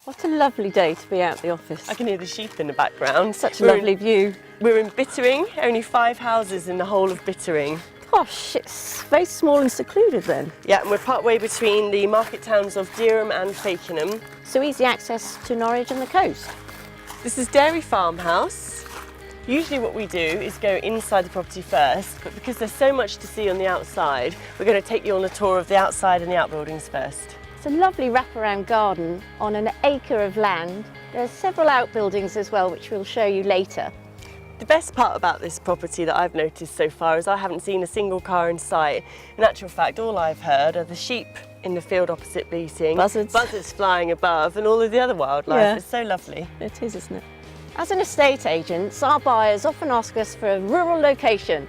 What a lovely day to be out the office. I can hear the sheep in the background. Such a lovely view. We're in Bittering, only 5 houses in the whole of Bittering. Gosh, it's very small and secluded then. Yeah, and we're partway between the market towns of Dereham and Fakenham. So easy access to Norwich and the coast. This is Dairy Farmhouse. Usually what we do is go inside the property first, but because there's so much to see on the outside, we're going to take you on a tour of the outside and the outbuildings first. It's a lovely wraparound garden on an acre of land. There's several outbuildings as well, which we'll show you later. The best part about this property that I've noticed so far is I haven't seen a single car in sight. In actual fact, all I've heard are the sheep in the field opposite bleating, buzzards flying above, and all of the other wildlife. Yeah. It's so lovely. It is, isn't it? As an estate agent, our buyers often ask us for a rural location.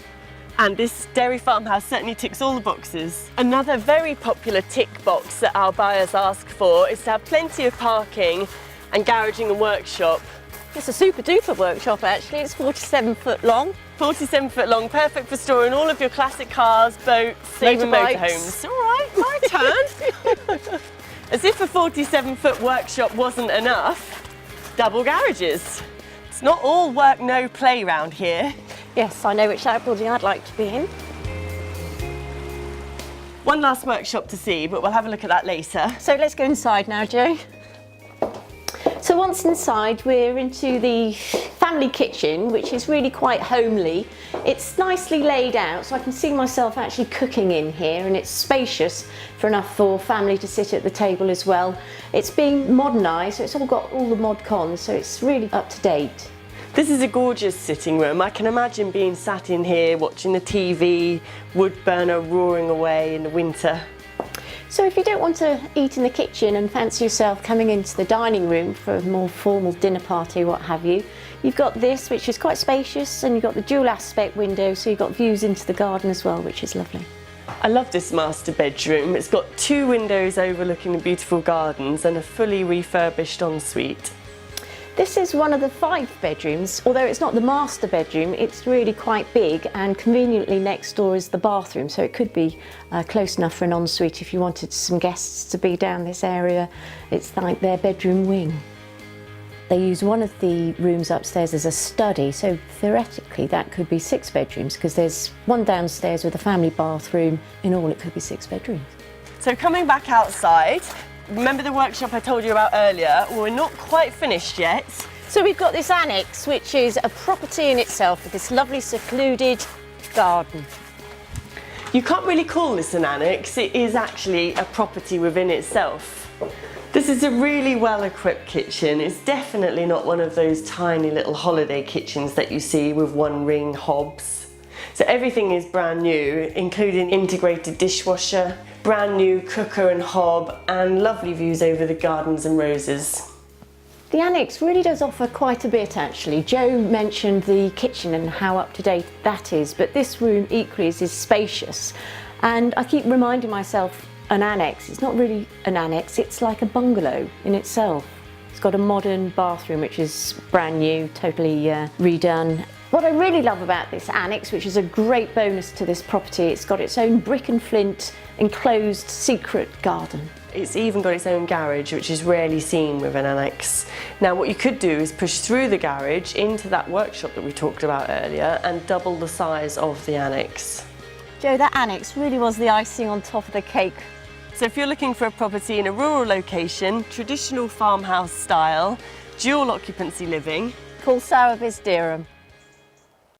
And this dairy farmhouse certainly ticks all the boxes. Another very popular tick box that our buyers ask for is to have plenty of parking and garaging and workshop. It's a super duper workshop actually, it's 47 foot long. 47 foot long, perfect for storing all of your classic cars, boats, even motorhomes. All right, my turn. As if a 47 foot workshop wasn't enough, double garages. It's not all work, no play round here. Yes, I know which outbuilding I'd like to be in. One last workshop to see, but we'll have a look at that later. So let's go inside now, Jo. So once inside, we're into the family kitchen, which is really quite homely. It's nicely laid out, so I can see myself actually cooking in here, and it's spacious for enough for family to sit at the table as well. It's being modernised, so it's all got all the mod cons, so it's really up to date. This is a gorgeous sitting room. I can imagine being sat in here watching the TV, wood burner roaring away in the winter. So if you don't want to eat in the kitchen and fancy yourself coming into the dining room for a more formal dinner party, what have you, you've got this, which is quite spacious, and you've got the dual aspect window, so you've got views into the garden as well, which is lovely. I love this master bedroom. It's got 2 windows overlooking the beautiful gardens and a fully refurbished ensuite. This is one of the 5 bedrooms. Although it's not the master bedroom, it's really quite big, and conveniently next door is the bathroom, so it could be close enough for an ensuite if you wanted some guests to be down this area. It's like their bedroom wing. They use one of the rooms upstairs as a study, so theoretically that could be 6 bedrooms, because there's one downstairs with a family bathroom. In all, it could be 6 bedrooms. So coming back outside, remember the workshop I told you about earlier? Well, we're not quite finished yet. So we've got this annex, which is a property in itself with this lovely secluded garden. You can't really call this an annex, it is actually a property within itself. This is a really well-equipped kitchen. It's definitely not one of those tiny little holiday kitchens that you see with 1-ring hobs. So everything is brand new, including integrated dishwasher, brand new cooker and hob, and lovely views over the gardens and roses. The annex really does offer quite a bit actually. Jo mentioned the kitchen and how up to date that is, but this room equally is spacious. And I keep reminding myself, an annex, it's not really an annex, it's like a bungalow in itself. It's got a modern bathroom which is brand new, totally redone. What I really love about this annex, which is a great bonus to this property, it's got its own brick and flint enclosed secret garden. It's even got its own garage, which is rarely seen with an annex. Now what you could do is push through the garage into that workshop that we talked about earlier and double the size of the annex. Jo, that annex really was the icing on top of the cake. So if you're looking for a property in a rural location, traditional farmhouse style, dual occupancy living, Call Sowerbys Dereham.